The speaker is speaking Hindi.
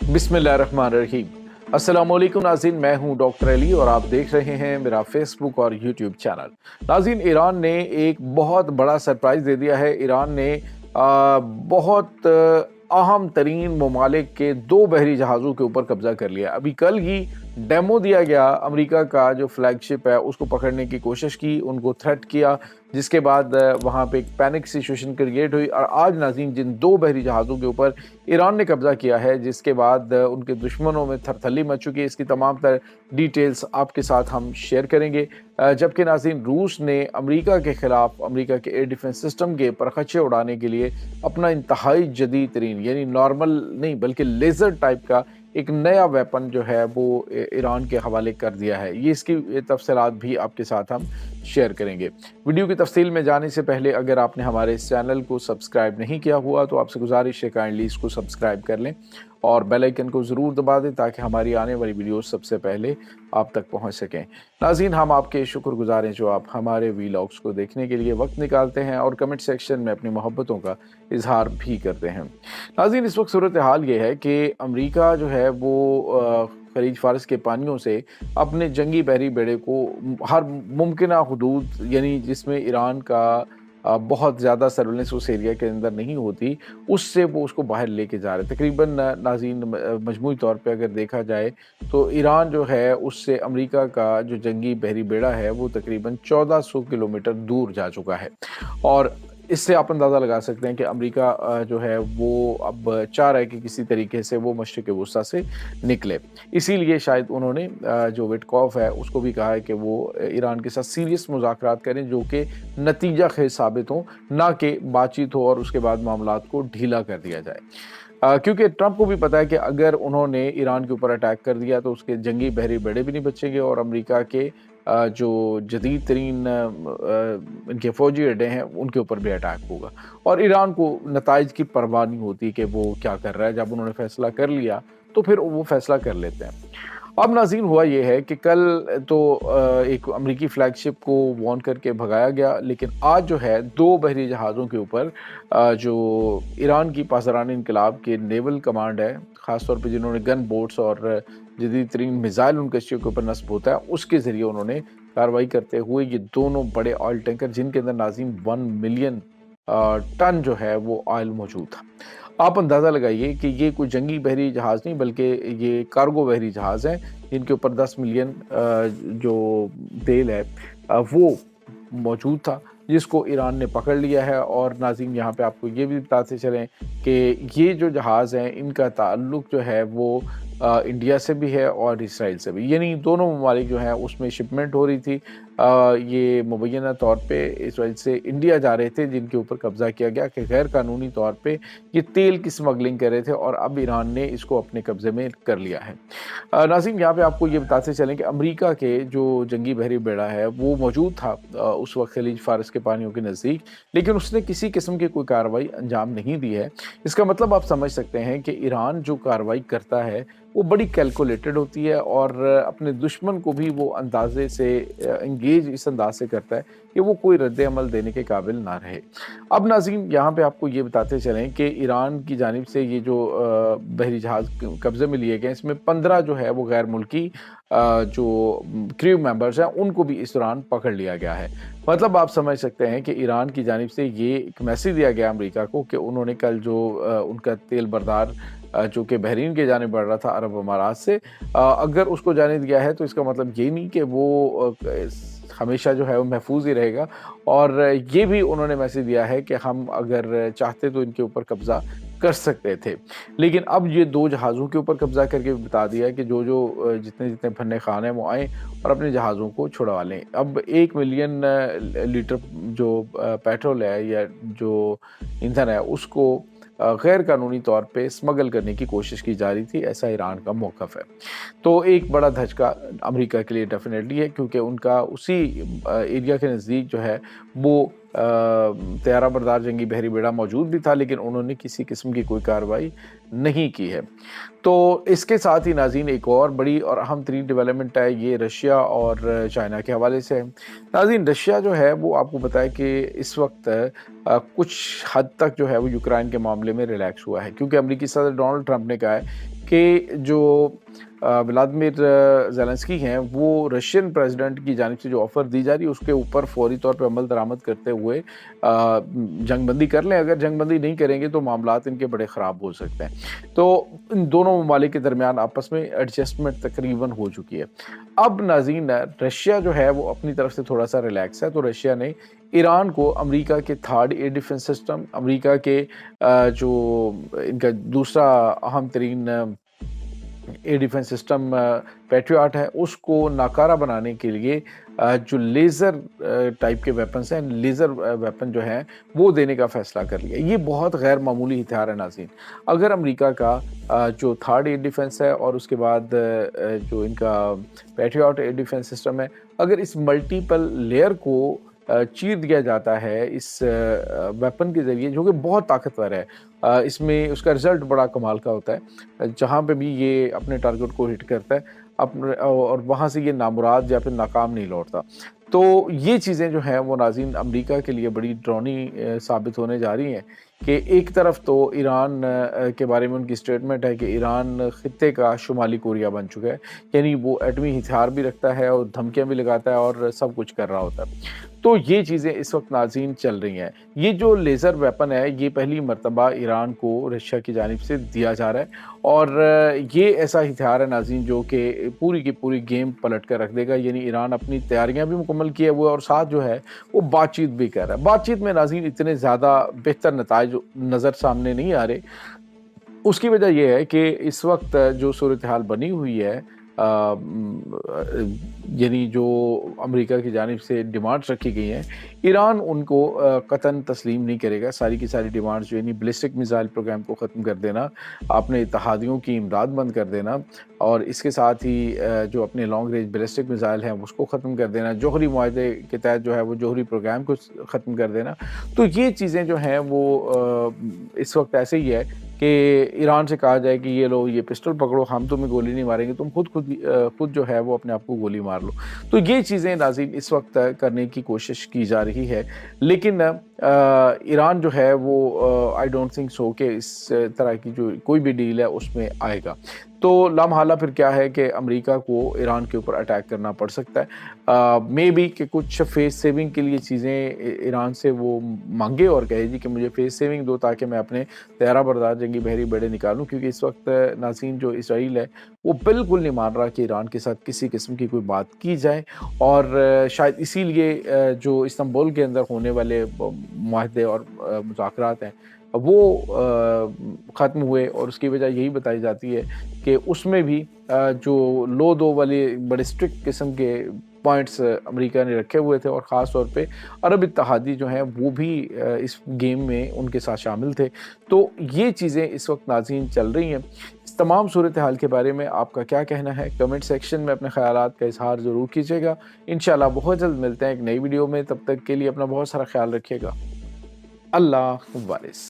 बिस्मिल्लाहिर्रहमानिर्रहीम। अस्सलामुअलैकुम नाज़रीन, मैं हूं डॉक्टर अली और आप देख रहे हैं मेरा फेसबुक और यूट्यूब चैनल। नाज़रीन, ईरान ने एक बहुत बड़ा सरप्राइज़ दे दिया है। ईरान ने बहुत अहम तरीन ममालिक के 2 बहरी जहाज़ों के ऊपर कब्ज़ा कर लिया। अभी कल ही डेमो दिया गया, अमेरिका का जो फ्लैगशिप है उसको पकड़ने की कोशिश की, उनको थ्रेट किया, जिसके बाद वहाँ पे एक पैनिक सिचुएशन क्रिएट हुई और आज नाज़रीन जिन 2 बहरी जहाज़ों के ऊपर ईरान ने कब्ज़ा किया है, जिसके बाद उनके दुश्मनों में थरथल्ली मच चुकी है, इसकी तमाम तर डिटेल्स आपके साथ हम शेयर करेंगे। जबकि नाज़रीन रूस ने अमेरिका के ख़िलाफ़ अमेरिका के एयर डिफेंस सिस्टम के परखचे उड़ाने के लिए अपना इंतहाई जदीद तरीन यानी नॉर्मल नहीं बल्कि लेज़र टाइप का एक नया वेपन जो है वो ईरान के हवाले कर दिया है। ये इसकी तफसीलात भी आपके साथ हम शेयर करेंगे। वीडियो की तफसील में जाने से पहले अगर आपने हमारे इस चैनल को सब्सक्राइब नहीं किया हुआ तो आपसे गुजारिश है काइंडली इसको सब्सक्राइब कर लें और बेल आइकन को ज़रूर दबा दें ताकि हमारी आने वाली वीडियोस सबसे पहले आप तक पहुंच सकें। नाज़रीन, हम आपके शुक्रगुजार हैं जो आप हमारे वीलॉग्स को देखने के लिए वक्त निकालते हैं और कमेंट सेक्शन में अपनी मोहब्बतों का इजहार भी करते हैं। नाज़रीन, इस वक्त सूरत हाल ये है कि अमेरिका जो है वो खलीज फारस के पानियों से अपने जंगी बहरी बेड़े को हर मुमकिना हुदूद यानी जिसमें ईरान का बहुत ज़्यादा सर्वेलेंस उस एरिया के अंदर नहीं होती, उससे वो उसको बाहर लेके जा रहे हैं। तकरीबन नाज़रीन मजमूई तौर पे अगर देखा जाए तो ईरान जो है उससे अमेरिका का जो जंगी बहरी बेड़ा है वो तकरीबन 1400 किलोमीटर दूर जा चुका है और इससे आप अंदाज़ा लगा सकते हैं कि अमेरिका जो है वो अब चाह रहा है कि किसी तरीके से वो मशरिक़ वुस्ता से निकले। इसीलिए शायद उन्होंने जो विटकॉफ है उसको भी कहा है कि वो ईरान के साथ सीरियस मुज़ाकरात करें जो कि नतीजा खेज़ साबित हों, ना कि बातचीत हो और उसके बाद मामलात को ढीला कर दिया जाए। क्योंकि ट्रंप को भी पता है कि अगर उन्होंने ईरान के ऊपर अटैक कर दिया तो उसके जंगी बहरी बेड़े भी नहीं बचेंगे और अमेरिका के जो जदीद तरीन इनके फ़ौजी अड्डे हैं उनके ऊपर भी अटैक होगा और ईरान को नताइज की परवाह नहीं होती कि वो क्या कर रहा है। जब उन्होंने फ़ैसला कर लिया तो फिर वो फ़ैसला कर लेते हैं। अब नाज़रीन हुआ ये है कि कल तो एक अमेरिकी फ्लैगशिप को वार्न करके भगाया गया, लेकिन आज जो है 2 बहरी जहाज़ों के ऊपर जो ईरान की पासदारान इनकलाब के नेवल कमांड है, ख़ास तौर पे जिन्होंने गन बोट्स और जदीद तरीन मिज़ाइल उन कश्तियों के ऊपर नस्ब होता है, उसके ज़रिए उन्होंने कार्रवाई करते हुए ये दोनों बड़े ऑयल टैंकर जिनके अंदर नाज़रीन 1 मिलियन टन जो है वो ऑयल मौजूद था। आप अंदाज़ा लगाइए कि ये कोई जंगी बहरी जहाज़ नहीं बल्कि ये कार्गो बहरी जहाज़ हैं जिनके ऊपर 10 मिलियन जो तेल है वो मौजूद था, जिसको ईरान ने पकड़ लिया है। और नाज़रीन यहाँ पे आपको ये भी बताते चलें कि ये जो जहाज़ हैं इनका ताल्लुक़ जो है वो इंडिया से भी है और इसराइल से भी, यानी दोनों ममालिक जो हैं उसमें शिपमेंट हो रही थी। ये मुबैना तौर पे इसराइल से इंडिया जा रहे थे जिनके ऊपर कब्ज़ा किया गया कि गैर कानूनी तौर पे ये तेल की स्मगलिंग कर रहे थे और अब ईरान ने इसको अपने कब्ज़े में कर लिया है। नाज़रीन, यहाँ पे आपको ये बताते चलें कि अमेरिका के जो जंगी बहरी बेड़ा है वो मौजूद था उस वक्त खलीज फारस के पानियों के नज़दीक, लेकिन उसने किसी किस्म की कोई कार्रवाई अंजाम नहीं दी है। इसका मतलब आप समझ सकते हैं कि ईरान जो कार्रवाई करता है वो बड़ी कैलकुलेटेड होती है और अपने दुश्मन को भी वो अंदाजे से इंगेज इस अंदाज से करता है कि वो कोई रद्द-ए-अमल देने के काबिल ना रहे। अब नाज़रीन यहाँ पे आपको ये बताते चलें कि ईरान की जानिब से ये जो बहरी जहाज़ कब्ज़े में लिए गए इसमें 15 जो है वो गैर मुल्की जो क्रू मेंबर्स हैं उनको भी इस दौरान पकड़ लिया गया है। मतलब आप समझ सकते हैं कि ईरान की जानिब से ये एक मैसेज दिया गया अमेरिका को कि उन्होंने कल जो उनका तेल बरदार जो कि बहरीन के जाने बढ़ रहा था अरब अमारात से, अगर उसको जाने दिया है तो इसका मतलब ये नहीं कि वो हमेशा जो है वो महफूज ही रहेगा। और ये भी उन्होंने मैसेज दिया है कि हम अगर चाहते तो इनके ऊपर कब्ज़ा कर सकते थे, लेकिन अब ये 2 जहाज़ों के ऊपर कब्ज़ा करके बता दिया है कि जो जितने जितने फन्ने खान हैं वो आएँ और अपने जहाज़ों को छुड़वा लें। अब 1 मिलियन लीटर जो पेट्रोल है या जो ईंधन है उसको गैर कानूनी तौर पे स्मगल करने की कोशिश की जा रही थी, ऐसा ईरान का मौक़िफ़ है। तो एक बड़ा धचका अमेरिका के लिए डेफ़िनेटली है क्योंकि उनका उसी एरिया के नज़दीक जो है वो तैयारा बरदार जंगी बहरी बेड़ा मौजूद भी था, लेकिन उन्होंने किसी किस्म की कोई कार्रवाई नहीं की है। तो इसके साथ ही नाज़रीन एक और बड़ी और अहम तरीन डेवलपमेंट है, ये रशिया और चाइना के हवाले से है। नाज़रीन, रशिया जो है वो आपको पता है कि इस वक्त कुछ हद तक जो है वो यूक्रेन के मामले में रिलैक्स हुआ है क्योंकि अमेरिकी सदर डोनाल्ड ट्रंप ने कहा है कि जो व्लादिमीर ज़ेलेंस्की हैं वो रशियन प्रेसिडेंट की जानिब से जो ऑफ़र दी जा रही है उसके ऊपर फ़ौरी तौर पे अमल दरामद करते हुए जंगबंदी कर लें। अगर जंगबंदी नहीं करेंगे तो मामलात इनके बड़े ख़राब हो सकते हैं। तो इन दोनों ममालिक के दरमियान आपस में एडजस्टमेंट तकरीबन हो चुकी है। अब नाज़रीन रशिया जो है वो अपनी तरफ से थोड़ा-सा रिलैक्स है, तो रशिया ने ईरान को अमेरिका के third air defence system, America के जो इनका दूसरा अहम तरीन एयर डिफेंस सिस्टम पैट्रियट है, उसको नाकारा बनाने के लिए जो लेज़र टाइप के वेपन्स हैं, लेज़र वेपन जो हैं, वो देने का फ़ैसला कर लिया। ये बहुत गैर मामूली हथियार है नाज़रीन। अगर अमेरिका का जो थर्ड एयर डिफेंस है और उसके बाद जो इनका पैट्रियट एयर डिफेंस सिस्टम है, अगर इस मल्टीपल लेयर को चीर दिया जाता है इस वेपन के ज़रिए, जो कि बहुत ताकतवर है। इसमें उसका रिज़ल्ट बड़ा कमाल का होता है। जहाँ पे भी ये अपने टारगेट को हिट करता है अपने और वहाँ से ये नामुराद या फिर नाकाम नहीं लौटता। तो ये चीज़ें जो हैं वो नाज़रीन अमेरिका के लिए बड़ी डरावनी साबित होने जा रही हैं कि एक तरफ तो ईरान के बारे में उनकी स्टेटमेंट है कि ईरान खित्ते का शुमाली कोरिया बन चुका है। यानी वो एटमी हथियार भी रखता है और धमकियाँ भी लगाता है और सब कुछ कर रहा होता है। तो ये चीज़ें इस वक़्त नाज़रीन चल रही हैं। ये जो लेज़र वेपन है, ये पहली मर्तबा ईरान को रशिया की जानिब से दिया जा रहा है और ये ऐसा हथियार है नाज़रीन जो कि पूरी की पूरी गेम पलट कर रख देगा। यानी ईरान अपनी तैयारियां भी मुकम्मल किए हुए और साथ जो है वो बातचीत भी कर रहा है। बातचीत में नाज़रीन इतने ज़्यादा बेहतर नताइज नज़र सामने नहीं आ रहे। उसकी वजह ये है कि इस वक्त जो सूरत हाल बनी हुई है, यानी जो अमेरिका की जानिब से डिमांड्स रखी गई हैं, ईरान उनको कतन तस्लीम नहीं करेगा। सारी की सारी डिमांड्स जो यानी बैलिस्टिक मिसाइल प्रोग्राम को ख़त्म कर देना, अपने इत्तेहादियों की इमदाद बंद कर देना और इसके साथ ही जो अपने लॉन्ग रेंज बैलिस्टिक मिसाइल हैं उसको ख़त्म कर देना, जौहरी मुआहदे के तहत जो है वो जौहरी प्रोग्राम को ख़त्म कर देना। तो ये चीज़ें जो हैं वो इस वक्त ऐसे ही है कि ईरान से कहा जाए कि ये लो ये पिस्टल पकड़ो, हम तुम्हें गोली नहीं मारेंगे, तुम खुद जो है वो अपने आप को गोली मार लो। तो ये चीज़ें नाज़रीन इस वक्त करने की कोशिश की जा रही है, लेकिन ईरान जो है वो आई डोंट थिंक सो कि इस तरह की जो कोई भी डील है उसमें आएगा। तो लामहाला फिर क्या है कि अमेरिका को ईरान के ऊपर अटैक करना पड़ सकता है। मे बी कि कुछ फेस सेविंग के लिए चीज़ें ईरान से वो मांगे और कहे जी कि मुझे फेस सेविंग दो ताकि मैं अपने तैयारा बरदार जंगी बहरी बेड़े निकालूं, क्योंकि इस वक्त नाज़रीन जो इसराइल है वो बिल्कुल नहीं मान रहा कि ईरान के साथ किसी किस्म की कोई बात की जाए और शायद इसीलिए जो इस्तांबुल के अंदर होने वाले मुआहदे और मुज़ाकरात हैं वो ख़त्म हुए और उसकी वजह यही बताई जाती है कि उसमें भी जो लो दो वाले बड़े स्ट्रिक्ट किस्म के पॉइंट्स अमेरिका ने रखे हुए थे और ख़ास तौर पे अरब इत्तेहादी जो हैं वो भी इस गेम में उनके साथ शामिल थे। तो ये चीज़ें इस वक्त नाज़रीन चल रही हैं। इस तमाम सूरत हाल के बारे में आपका क्या कहना है? कमेंट सेक्शन में अपने ख़यालात का इज़हार ज़रूर कीजिएगा। इंशाल्लाह बहुत जल्द मिलते हैं एक नई वीडियो में। तब तक के लिए अपना बहुत सारा ख्याल रखिएगा। अल्लाह हाफ़िज़।